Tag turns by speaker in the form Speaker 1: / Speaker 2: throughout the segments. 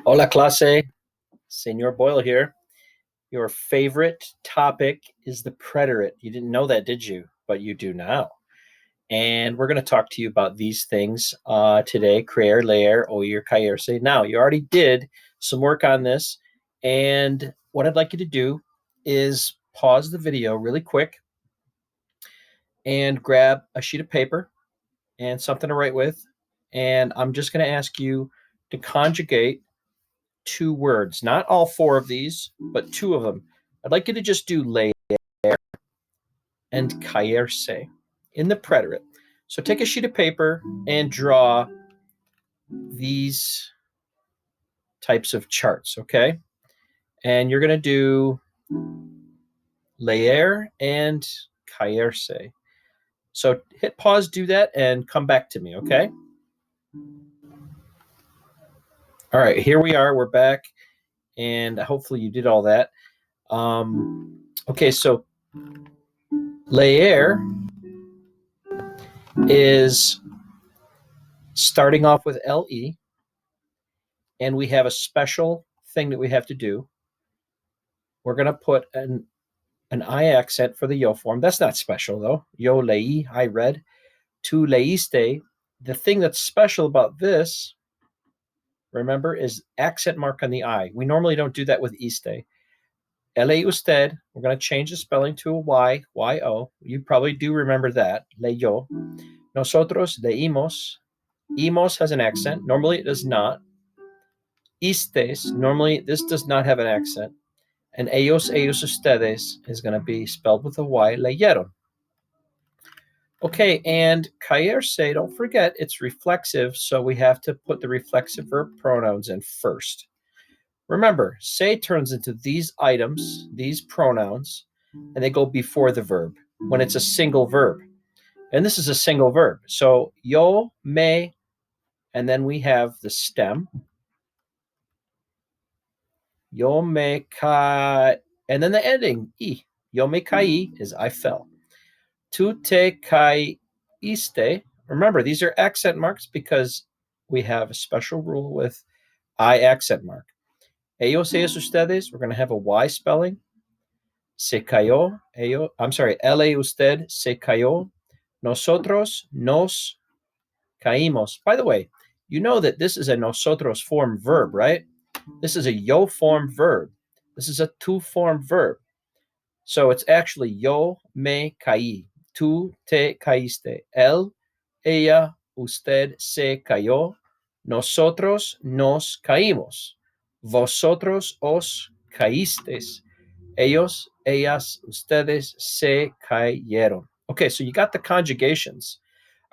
Speaker 1: Hola clase, Senor Boyle here. Your favorite topic is the preterite. You didn't know that, did you? But you do now. And we're going to talk to you about these things today, creer, leer, oír, caerse. Now, you already did some work on this. And what I'd like you to do is pause the video really quick and grab a sheet of paper and something to write with. And I'm just going to ask you to conjugate two words, not all four of these, but two of them. I'd like you to just do leer and caerse in the preterite. So take a sheet of paper and draw these types of charts, okay? And you're going to do leer and caerse. So hit pause, do that, and come back to me, okay? All right, here we are. We're back, and hopefully you did all that. Okay, so leer is starting off with LE, and we have a special thing that we have to do. We're going to put an I accent for the yo form. That's not special, though. Yo leí, I read. Tu leíste. The thing that's special about this, remember, is accent mark on the I. We normally don't do that with iste. Leí usted, we're going to change the spelling to a Y, Y-O. You probably do remember that. Leyó. Nosotros leímos. Imos has an accent. Normally it does not. Istes, normally this does not have an accent. And ellos, ustedes is going to be spelled with a Y, leyeron. Okay, and caerse, don't forget, it's reflexive, so we have to put the reflexive verb pronouns in first. Remember, se turns into these items, these pronouns, and they go before the verb when it's a single verb. And this is a single verb. So yo, me, and then we have the stem. Yo me caí, and then the ending, I. Yo me caí is I fell. Tu te caíste. Remember, these are accent marks because we have a special rule with I accent mark. Ellos, ellas, ustedes, we're going to have a Y spelling. Se cayó. Ellos, I'm sorry, ele, usted, se cayó. Nosotros, nos caímos. By the way, you know that this is a nosotros form verb, right? This is a yo form verb. This is a tu form verb. So it's actually yo me caí. Tú te caíste. Él, ella, usted se cayó. Nosotros nos caímos. Vosotros os caísteis. Ellos, ellas, ustedes se cayeron. Okay, so you got the conjugations.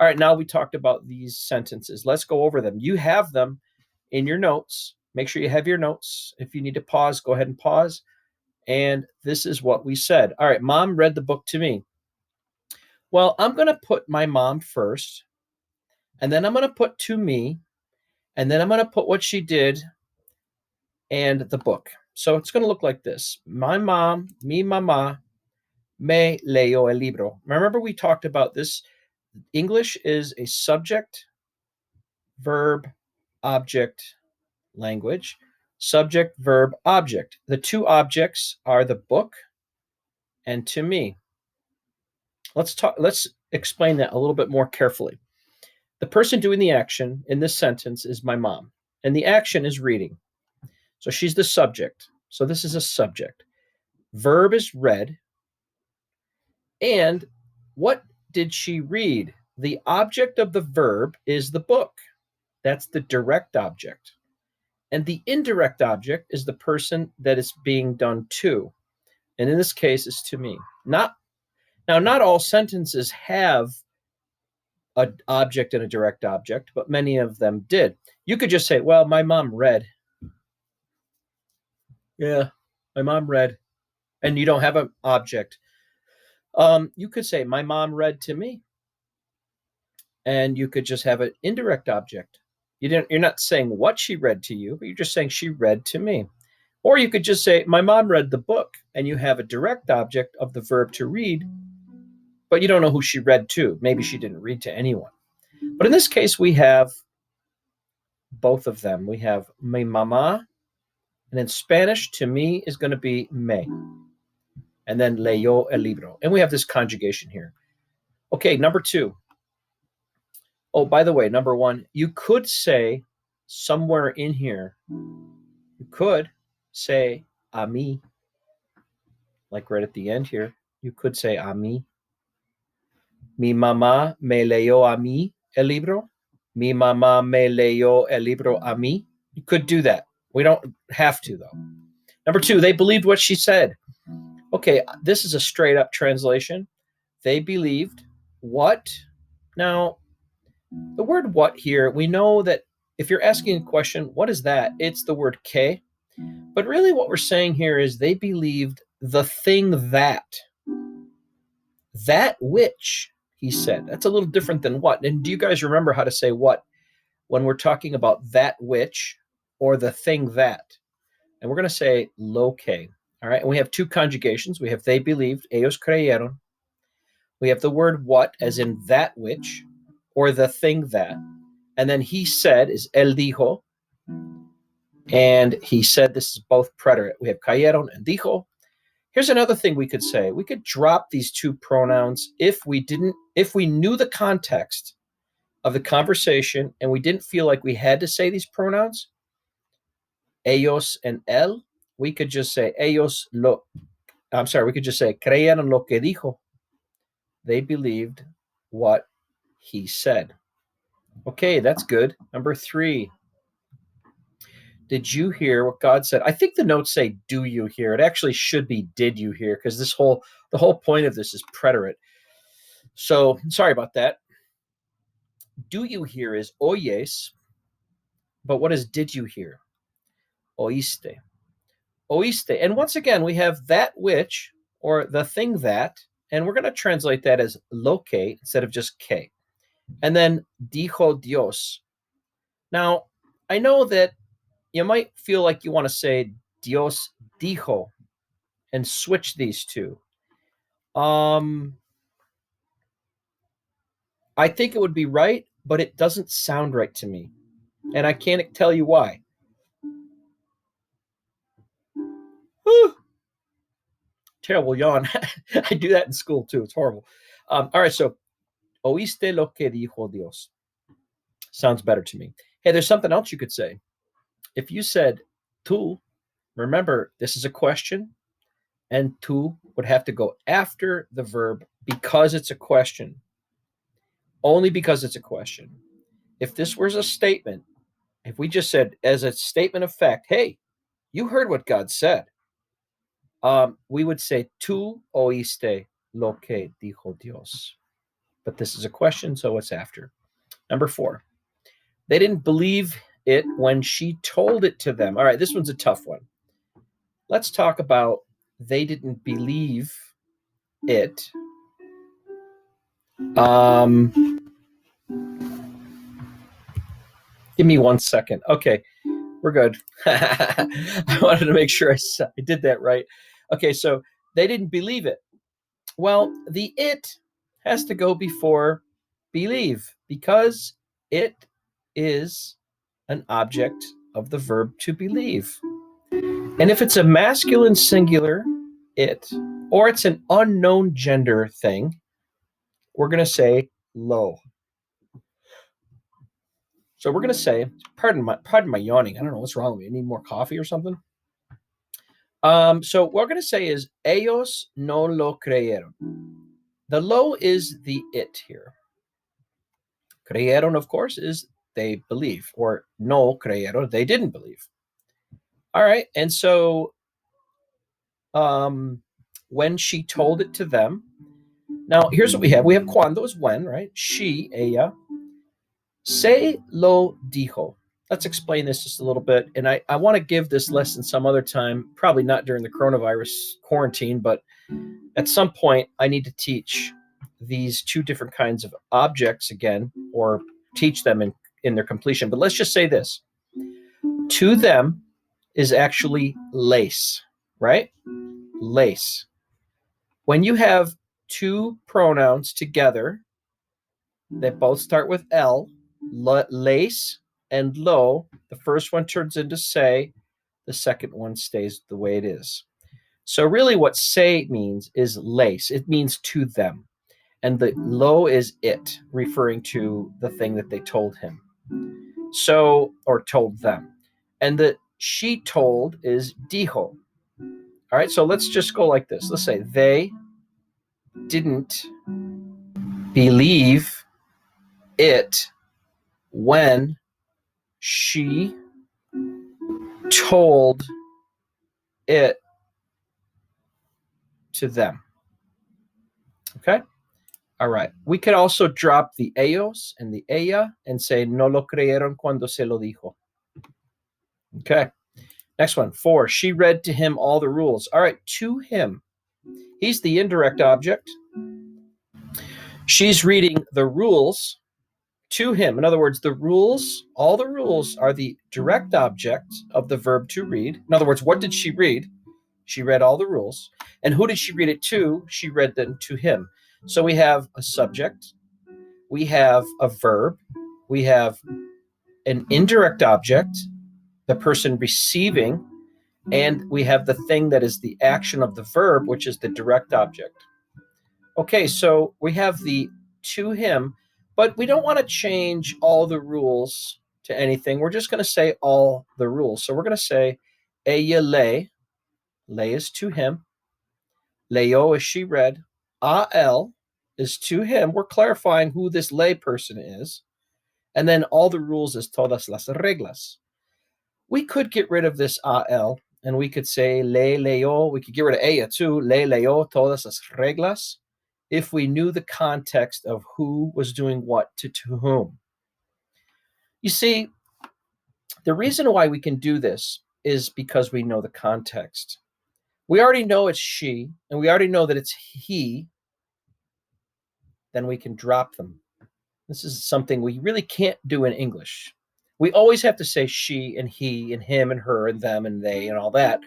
Speaker 1: All right, now we talked about these sentences. Let's go over them. You have them in your notes. Make sure you have your notes. If you need to pause, go ahead and pause. And this is what we said. All right, mom read the book to me. Well, I'm going to put my mom first, and then I'm going to put to me, and then I'm going to put what she did and the book. So it's going to look like this. My mom, mi mamá, me leyó el libro. Remember we talked about this. English is a subject, verb, object language. Subject, verb, object. The two objects are the book and to me. Let's explain that a little bit more carefully. The person doing the action in this sentence is my mom, and the action is reading. So she's the subject. So this is a subject. Verb is read. And what did she read? The object of the verb is the book. That's the direct object. And the indirect object is the person that is being done to. And in this case, is to me. Not all sentences have an object and a direct object, but many of them did. You could just say, well, my mom read. Yeah, my mom read. And you don't have an object. You could say, my mom read to me. And you could just have an indirect object. You're not saying what she read to you, but you're just saying she read to me. Or you could just say, my mom read the book, and you have a direct object of the verb to read, but you don't know who she read to. Maybe she didn't read to anyone. But in this case, we have both of them. We have mi mamá, and in Spanish, to me, is going to be me. And then leyó el libro. And we have this conjugation here. Okay, number 2. Oh, by the way, number 1, you could say somewhere in here, you could say a mí, like right at the end here. You could say a mí. Mi mamá me leyó a mí el libro. Mi mamá me leyó el libro a mí. You could do that. We don't have to, though. Number 2, they believed what she said. Okay, this is a straight up translation. They believed what? Now, the word what here, we know that if you're asking a question, what is that? It's the word que. But really what we're saying here is they believed the thing that which he said. That's a little different than what. And do you guys remember how to say what when we're talking about that which or the thing that? And we're going to say lo que. All right. And we have 2 conjugations. We have they believed, ellos creyeron. We have the word what, as in that which, or the thing that. And then he said is él dijo. And he said, this is both preterite. We have cayeron and dijo. Here's another thing we could say. We could drop these 2 pronouns if we knew the context of the conversation and we didn't feel like we had to say these pronouns, ellos and él, we could just say we could just say creyeron lo que dijo. They believed what he said. Okay, that's good. Number 3. Did you hear what God said? I think the notes say, do you hear? It actually should be, did you hear? Because the whole point of this is preterite. So sorry about that. Do you hear is oyes, but what is did you hear? Oíste. Oíste. And once again, we have that which, or the thing that, and we're going to translate that as lo que instead of just que. And then dijo Dios. Now, I know that you might feel like you want to say Dios dijo and switch these 2. I think it would be right, but it doesn't sound right to me. And I can't tell you why. Terrible yawn. I do that in school too. It's horrible. All right, so oíste lo que dijo Dios. Sounds better to me. Hey, there's something else you could say. If you said tú, remember, this is a question, and tú would have to go after the verb because it's a question. Only because it's a question. If this was a statement, if we just said as a statement of fact, hey, you heard what God said, we would say tú oíste lo que dijo Dios. But this is a question, so it's after. Number 4. They didn't believe it when she told it to them. All right, this one's a tough one. Let's talk about they didn't believe it. Give me 1 second. Okay, we're good. I wanted to make sure I did that right. Okay, so they didn't believe it. Well, the it has to go before believe because it is an object of the verb to believe. And if it's a masculine singular, it, or it's an unknown gender thing, we're going to say lo. So we're going to say, pardon my yawning. I don't know what's wrong with me. I need more coffee or something. So what we're going to say is, ellos no lo creyeron. The lo is the it here. Creyeron, of course, is they believe, or no creyeron, they didn't believe. All right, and so when she told it to them, now here's what we have. We have cuando is when, right? She, ella, se lo dijo. Let's explain this just a little bit. And I want to give this lesson some other time, probably not during the coronavirus quarantine, but at some point I need to teach these 2 different kinds of objects again, or teach them in their completion. But let's just say this. To them is actually lace, right? Lace. When you have 2 pronouns together that both start with L, lace and lo. The first one turns into se. The second one stays the way it is. So really what se means is lace. It means to them. And the lo is it, referring to the thing that they told him. So, or told them. And the she told is dijo. All right, so let's just go like this. Let's say they didn't believe it when she told it to them. Okay? All right. We could also drop the ellos and the ella and say no lo creyeron cuando se lo dijo. Okay. Next one. 4. She read to him all the rules. All right. To him. He's the indirect object. She's reading the rules to him. In other words, the rules, all the rules are the direct object of the verb to read. In other words, what did she read? She read all the rules. And who did she read it to? She read them to him. So we have a subject, we have a verb, we have an indirect object, the person receiving, and we have the thing that is the action of the verb, which is the direct object. Okay, so we have the to him, but we don't want to change all the rules to anything. We're just going to say all the rules. So we're going to say ella le is to him, leo is she read, al is to him. We're clarifying who this lay person is. And then all the rules is todas las reglas. We could get rid of this al and we could say le leyó. We could get rid of ella too. Le leyó todas las reglas if we knew the context of who was doing what to whom. You see, the reason why we can do this is because we know the context. We already know it's she, and we already know that it's he. Then we can drop them. This is something we really can't do in English. We always have to say she and he and him and her and them and they and all that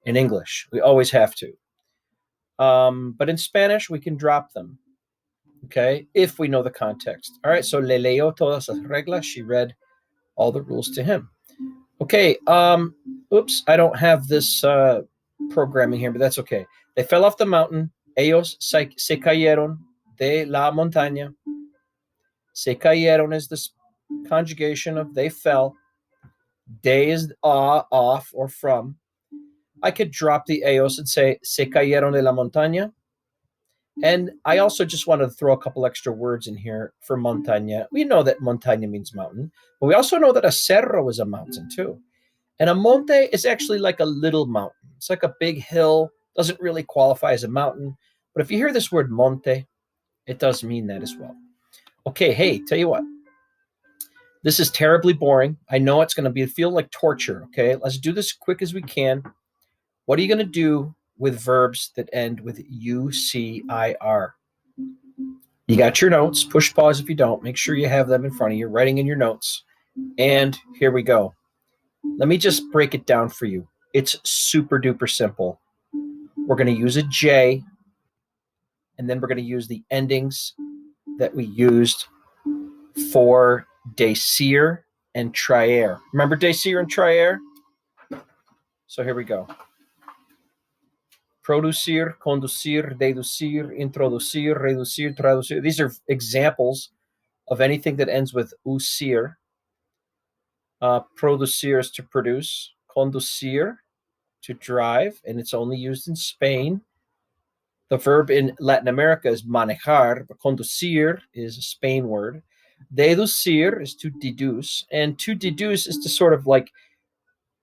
Speaker 1: in English. We always have to. But in Spanish, we can drop them, okay, if we know the context. All right, so le leyó todas las reglas. She read all the rules to him. Okay, oops, I don't have this programming here, but that's okay. They fell off the mountain. Ellos se cayeron de la montaña. Se cayeron is the conjugation of they fell. De is off or from. I could drop the ellos and say se cayeron de la montaña. And I also just wanted to throw a couple extra words in here for montaña. We know that montaña means mountain, but we also know that a cerro is a mountain too. And a monte is actually like a little mountain. It's like a big hill, doesn't really qualify as a mountain. But if you hear this word monte, it does mean that as well. Okay, hey, tell you what. This is terribly boring. I know it's going to feel like torture, okay? Let's do this as quick as we can. What are you going to do with verbs that end with UCIR? You got your notes. Push pause if you don't. Make sure you have them in front of you, writing in your notes. And here we go. Let me just break it down for you. It's super duper simple. We're going to use a J, and then we're going to use the endings that we used for decir and traer. Remember decir and traer? So here we go. Producir, conducir, deducir, introducir, reducir, traducir. These are examples of anything that ends with ucir. Producir is to produce. Conducir, to drive, and it's only used in Spain. The verb in Latin America is manejar, but conducir is a Spain word. Deducir is to deduce, and to deduce is to sort of like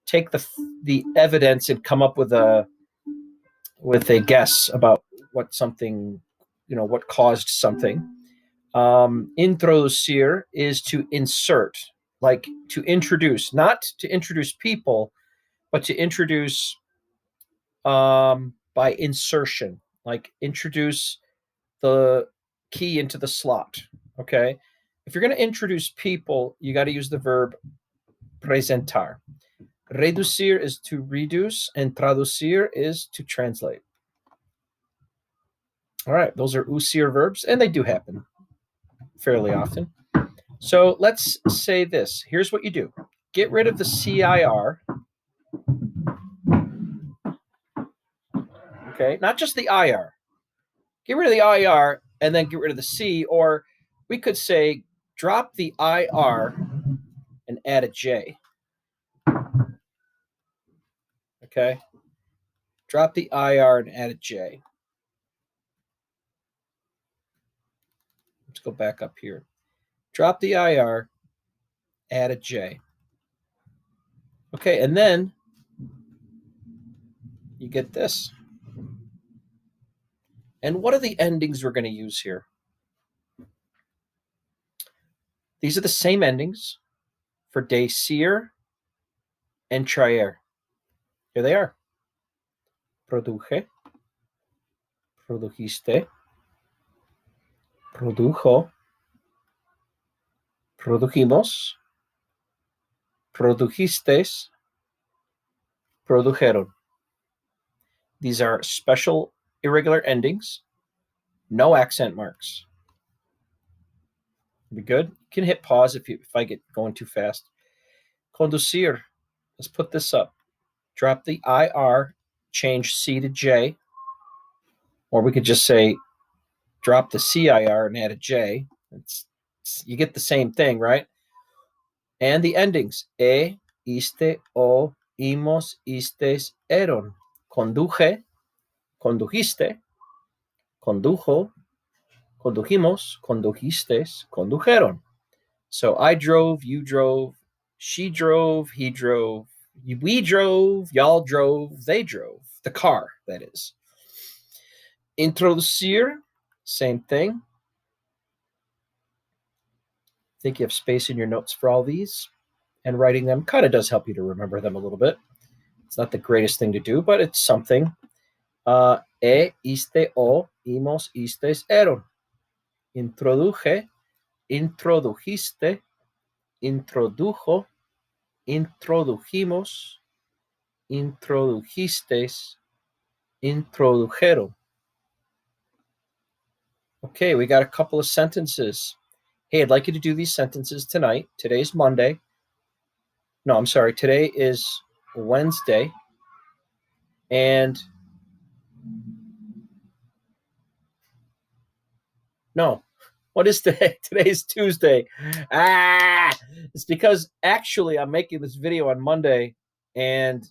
Speaker 1: take the evidence and come up with a guess about what something, what caused something. Introducir is to insert, like to introduce, not to introduce people, but to introduce by insertion, like introduce the key into the slot. Okay. If you're going to introduce people, you got to use the verb presentar. Reducir is to reduce, and traducir is to translate. All right, those are usir verbs, and they do happen fairly often. So let's say this. Here's what you do. Get rid of the CIR. Okay, not just the IR. Get rid of the IR and then get rid of the C, or we could say drop the IR and add a J. Okay, drop the IR and add a J. Let's go back up here. Drop the IR, add a J. Okay, and then you get this. And what are the endings we're going to use here? These are the same endings for decir and traer. Here they are. Produje, produjiste, produjo, produjimos, produjistes, produjeron. These are special irregular endings, no accent marks. Be good. You can hit pause if I get going too fast. Conducir. Let's put this up. Drop the IR, change C to J. Or we could just say drop the CIR and add a J. You get the same thing, right? And the endings. Iste, o, imos, istes, eron. Conduje, condujiste, condujo, condujimos, condujistes, condujeron. So I drove, you drove, she drove, he drove, we drove, y'all drove, they drove. The car, that is. Introducir, same thing. I think you have space in your notes for all these. And writing them kind of does help you to remember them a little bit. It's not the greatest thing to do, but it's something. Iste, o, imos, istes, eron. Introduje, introdujiste, introdujo, introdujimos, introdujistes, introdujeron. Okay, we got a couple of sentences. Hey, I'd like you to do these sentences tonight. Today's Monday. No, I'm sorry. Today is Wednesday. And no, what is today? Today's Tuesday. It's because actually I'm making this video on Monday, and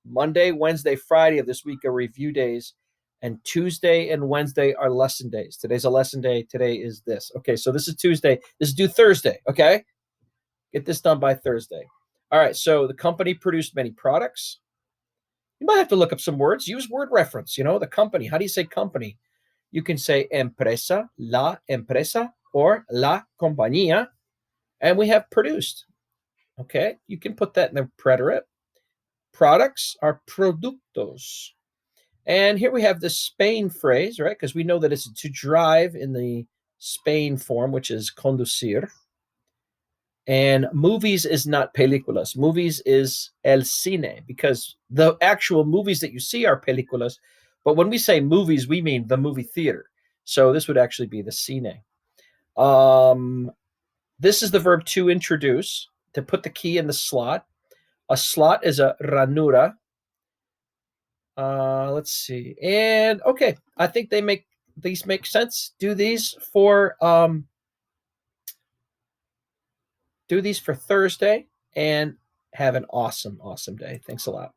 Speaker 1: Monday, Wednesday, Friday of this week are review days, and Tuesday and Wednesday are lesson days. Today's a lesson day. Today is this. Okay, so this is Tuesday. This is due Thursday, okay? Get this done by Thursday. All right, so the company produced many products. You might have to look up some words. Use word reference, the company. How do you say company? You can say empresa, la empresa, or la compañía, and we have produced. Okay, you can put that in the preterite. Products are productos. And here we have the Spain phrase, right? Because we know that it's to drive in the Spain form, which is conducir. And movies is not películas. Movies is el cine, because the actual movies that you see are películas. But when we say movies, we mean the movie theater. So this would actually be the cine. This is the verb to introduce, to put the key in the slot. A slot is a ranura. Let's see. And okay, I think these make sense. Do these for Thursday, and have an awesome day. Thanks a lot.